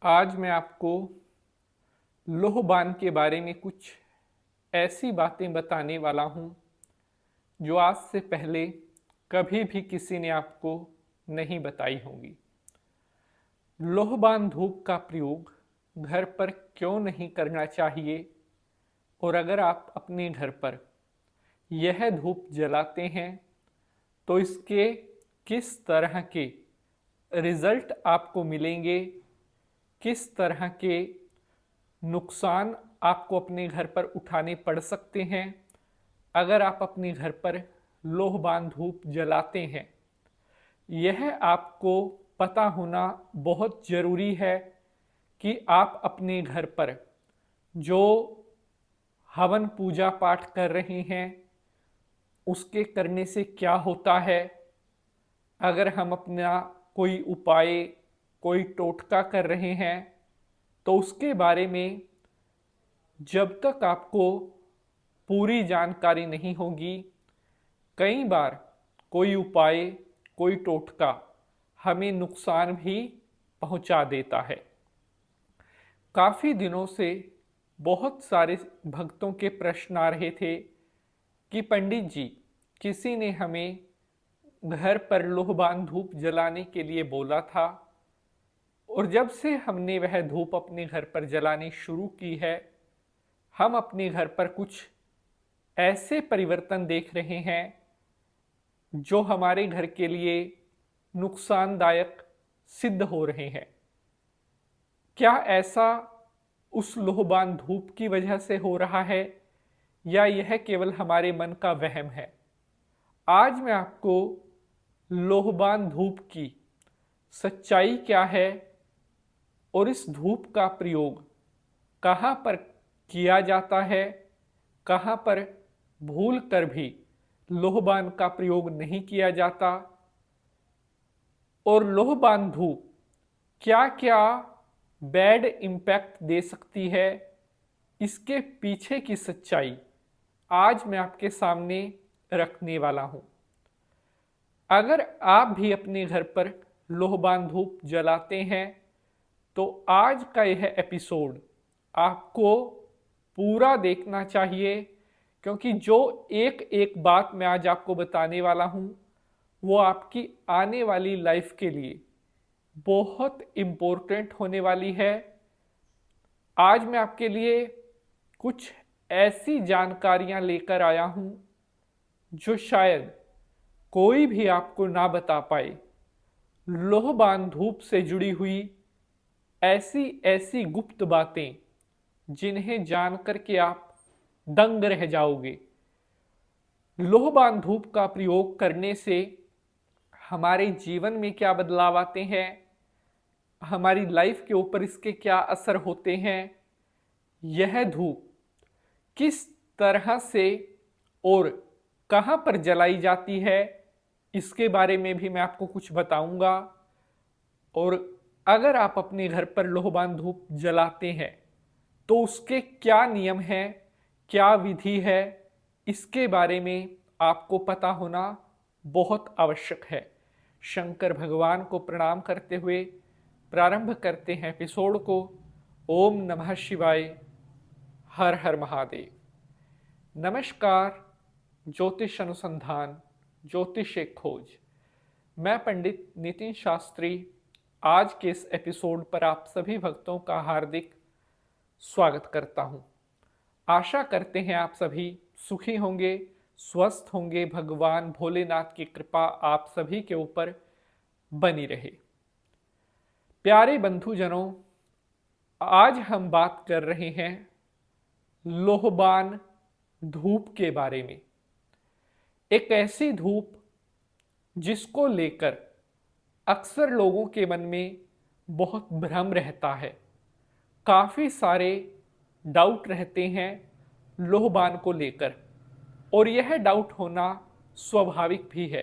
आज मैं आपको लोहबान के बारे में कुछ ऐसी बातें बताने वाला हूँ जो आज से पहले कभी भी किसी ने आपको नहीं बताई होंगी। लोहबान धूप का प्रयोग घर पर क्यों नहीं करना चाहिए और अगर आप अपने घर पर यह धूप जलाते हैं तो इसके किस तरह के रिजल्ट आपको मिलेंगे, किस तरह के नुकसान आपको अपने घर पर उठाने पड़ सकते हैं अगर आप अपने घर पर लोहबान धूप जलाते हैं। यह आपको पता होना बहुत ज़रूरी है कि आप अपने घर पर जो हवन पूजा पाठ कर रहे हैं उसके करने से क्या होता है। अगर हम अपना कोई उपाय, कोई टोटका कर रहे हैं तो उसके बारे में जब तक आपको पूरी जानकारी नहीं होगी, कई बार कोई उपाय, कोई टोटका हमें नुकसान भी पहुंचा देता है। काफ़ी दिनों से बहुत सारे भक्तों के प्रश्न आ रहे थे कि पंडित जी, किसी ने हमें घर पर लोहबान धूप जलाने के लिए बोला था और जब से हमने वह धूप अपने घर पर जलानी शुरू की है, हम अपने घर पर कुछ ऐसे परिवर्तन देख रहे हैं जो हमारे घर के लिए नुकसानदायक सिद्ध हो रहे हैं। क्या ऐसा उस लोहबान धूप की वजह से हो रहा है या यह केवल हमारे मन का वहम है? आज मैं आपको लोहबान धूप की सच्चाई क्या है और इस धूप का प्रयोग कहाँ पर किया जाता है, कहाँ पर भूल कर भी लोहबान का प्रयोग नहीं किया जाता और लोहबान धूप क्या क्या बैड इम्पैक्ट दे सकती है, इसके पीछे की सच्चाई आज मैं आपके सामने रखने वाला हूं। अगर आप भी अपने घर पर लोहबान धूप जलाते हैं तो आज का यह एपिसोड आपको पूरा देखना चाहिए, क्योंकि जो एक एक बात मैं आज आपको बताने वाला हूं वो आपकी आने वाली लाइफ के लिए बहुत इम्पोर्टेंट होने वाली है। आज मैं आपके लिए कुछ ऐसी जानकारियां लेकर आया हूं जो शायद कोई भी आपको ना बता पाए। लोहबान धूप से जुड़ी हुई ऐसी ऐसी गुप्त बातें जिन्हें जानकर के आप दंग रह जाओगे। लोहबान धूप का प्रयोग करने से हमारे जीवन में क्या बदलाव आते हैं, हमारी लाइफ के ऊपर इसके क्या असर होते हैं, यह धूप किस तरह से और कहाँ पर जलाई जाती है, इसके बारे में भी मैं आपको कुछ बताऊंगा। और अगर आप अपने घर पर लोहबान धूप जलाते हैं तो उसके क्या नियम हैं, क्या विधि है, इसके बारे में आपको पता होना बहुत आवश्यक है। शंकर भगवान को प्रणाम करते हुए प्रारंभ करते हैं एपिसोड को। ओम नमः शिवाय, हर हर महादेव। नमस्कार, ज्योतिष अनुसंधान, ज्योतिष एक खोज। मैं पंडित नितिन शास्त्री आज के इस एपिसोड पर आप सभी भक्तों का हार्दिक स्वागत करता हूं। आशा करते हैं आप सभी सुखी होंगे, स्वस्थ होंगे, भगवान भोलेनाथ की कृपा आप सभी के ऊपर बनी रहे। प्यारे बंधुजनों, आज हम बात कर रहे हैं लोहबान धूप के बारे में। एक ऐसी धूप जिसको लेकर अक्सर लोगों के मन में बहुत भ्रम रहता है, काफ़ी सारे डाउट रहते हैं लोहबान को लेकर। और यह डाउट होना स्वाभाविक भी है,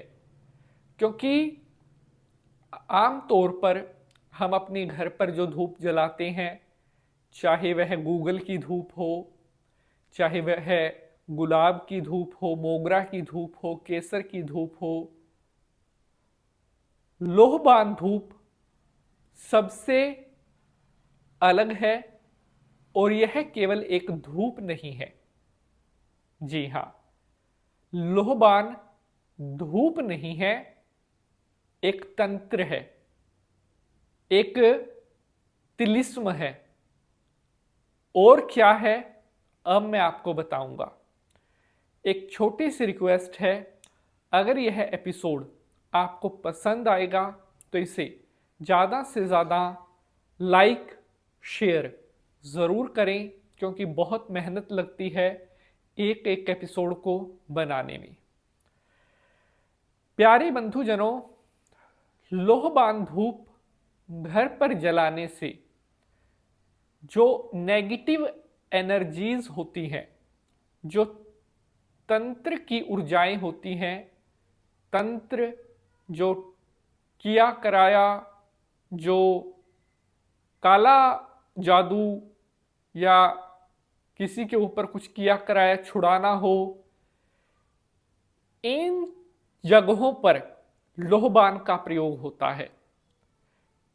क्योंकि आम तौर पर हम अपने घर पर जो धूप जलाते हैं, चाहे वह गूगल की धूप हो, चाहे वह गुलाब की धूप हो, मोगरा की धूप हो, केसर की धूप हो, लोहबान धूप सबसे अलग है और यह केवल एक धूप नहीं है। जी हाँ, लोहबान धूप नहीं है, एक तंत्र है, एक तिलिस्म है। और क्या है, अब मैं आपको बताऊंगा। एक छोटी सी रिक्वेस्ट है, अगर यह एपिसोड आपको पसंद आएगा तो इसे ज़्यादा से ज़्यादा लाइक शेयर ज़रूर करें, क्योंकि बहुत मेहनत लगती है एक एक एपिसोड को बनाने में। प्यारे बंधुजनों, लोहबान धूप घर पर जलाने से जो नेगेटिव एनर्जीज होती हैं, जो तंत्र की ऊर्जाएं होती हैं, तंत्र जो किया कराया, जो काला जादू या किसी के ऊपर कुछ किया कराया छुड़ाना हो, इन जगहों पर लोहबान का प्रयोग होता है।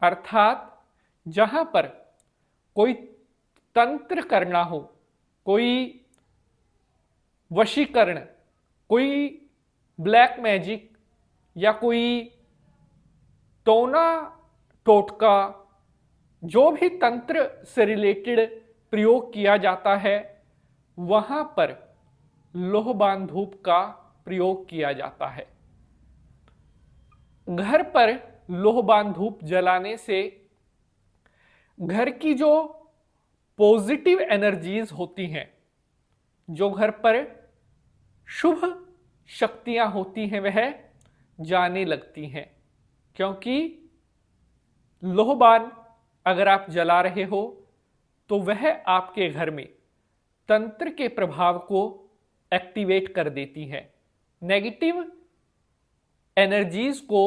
अर्थात जहां पर कोई तंत्र करना हो, कोई वशीकरण, कोई ब्लैक मैजिक या कोई टोना टोटका, जो भी तंत्र से रिलेटेड प्रयोग किया जाता है, वहां पर लोहबान धूप का प्रयोग किया जाता है। घर पर लोहबान धूप जलाने से घर की जो पॉजिटिव एनर्जीज होती हैं, जो घर पर शुभ शक्तियां होती हैं, वह जाने लगती हैं। क्योंकि लोहबान अगर आप जला रहे हो तो वह आपके घर में तंत्र के प्रभाव को एक्टिवेट कर देती है, नेगेटिव एनर्जीज को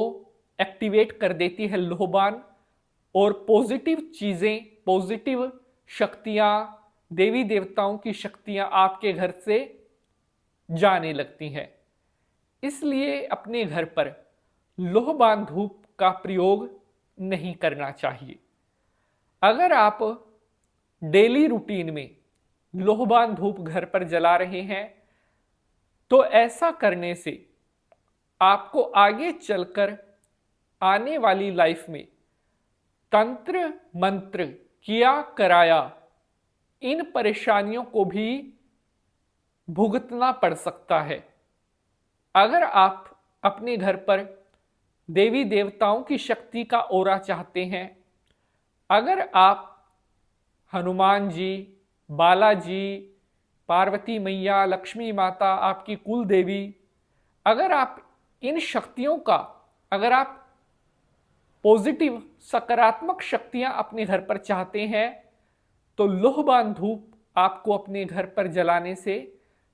एक्टिवेट कर देती है लोहबान, और पॉजिटिव चीजें, पॉजिटिव शक्तियां, देवी देवताओं की शक्तियां आपके घर से जाने लगती हैं। इसलिए अपने घर पर लोहबान धूप का प्रयोग नहीं करना चाहिए। अगर आप डेली रूटीन में लोहबान धूप घर पर जला रहे हैं तो ऐसा करने से आपको आगे चलकर आने वाली लाइफ में तंत्र मंत्र किया कराया इन परेशानियों को भी भुगतना पड़ सकता है। अगर आप अपने घर पर देवी देवताओं की शक्ति का ओरा चाहते हैं, अगर आप हनुमान जी, बालाजी, पार्वती मैया, लक्ष्मी माता, आपकी कुल देवी, अगर आप इन शक्तियों का, अगर आप पॉजिटिव सकारात्मक शक्तियां अपने घर पर चाहते हैं, तो लोहबान धूप आपको अपने घर पर जलाने से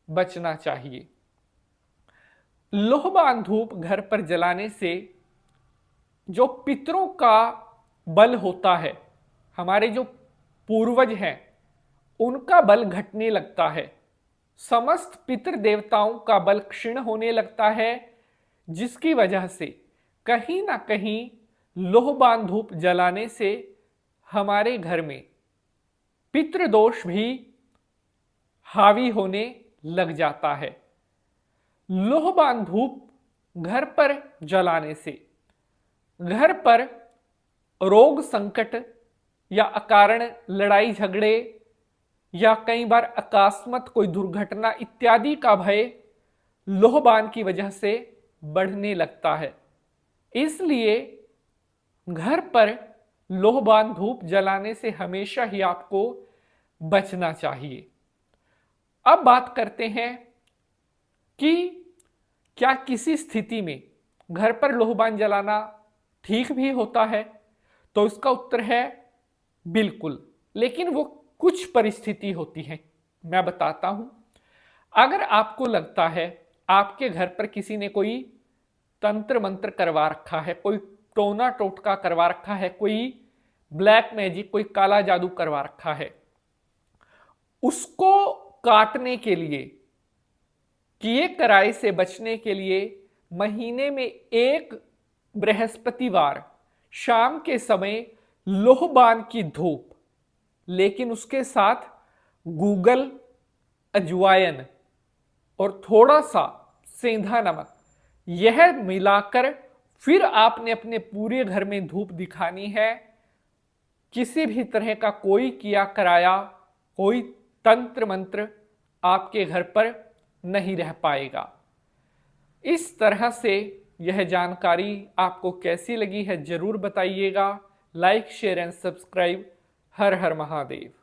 बचना चाहिए। लोहबान धूप घर पर जलाने से जो पितरों का बल होता है, हमारे जो पूर्वज हैं, उनका बल घटने लगता है, समस्त पितृ देवताओं का बल क्षीण होने लगता है, जिसकी वजह से कहीं ना कहीं लोहबान धूप जलाने से हमारे घर में पितृदोष भी हावी होने लग जाता है। लोहबान धूप घर पर जलाने से घर पर रोग संकट या अकारण लड़ाई झगड़े या कई बार अकस्मात कोई दुर्घटना इत्यादि का भय लोहबान की वजह से बढ़ने लगता है। इसलिए घर पर लोहबान धूप जलाने से हमेशा ही आपको बचना चाहिए। अब बात करते हैं कि क्या किसी स्थिति में घर पर लोहबान जलाना ठीक भी होता है, तो इसका उत्तर है बिल्कुल, लेकिन वो कुछ परिस्थिति होती है, मैं बताता हूं। अगर आपको लगता है आपके घर पर किसी ने कोई तंत्र मंत्र करवा रखा है, कोई टोना टोटका करवा रखा है, कोई ब्लैक मैजिक, कोई काला जादू करवा रखा है, उसको काटने के लिए, किए कराए से बचने के लिए महीने में एक बृहस्पतिवार शाम के समय लोहबान की धूप लेकिन उसके साथ गूगल, अजवाइन और थोड़ा सा सेंधा नमक यह मिलाकर फिर आपने अपने पूरे घर में धूप दिखानी है। किसी भी तरह का कोई किया कराया, कोई तंत्र मंत्र आपके घर पर नहीं रह पाएगा। इस तरह से यह जानकारी आपको कैसी लगी है जरूर बताइएगा। Like, share and subscribe. Her her Mahadev.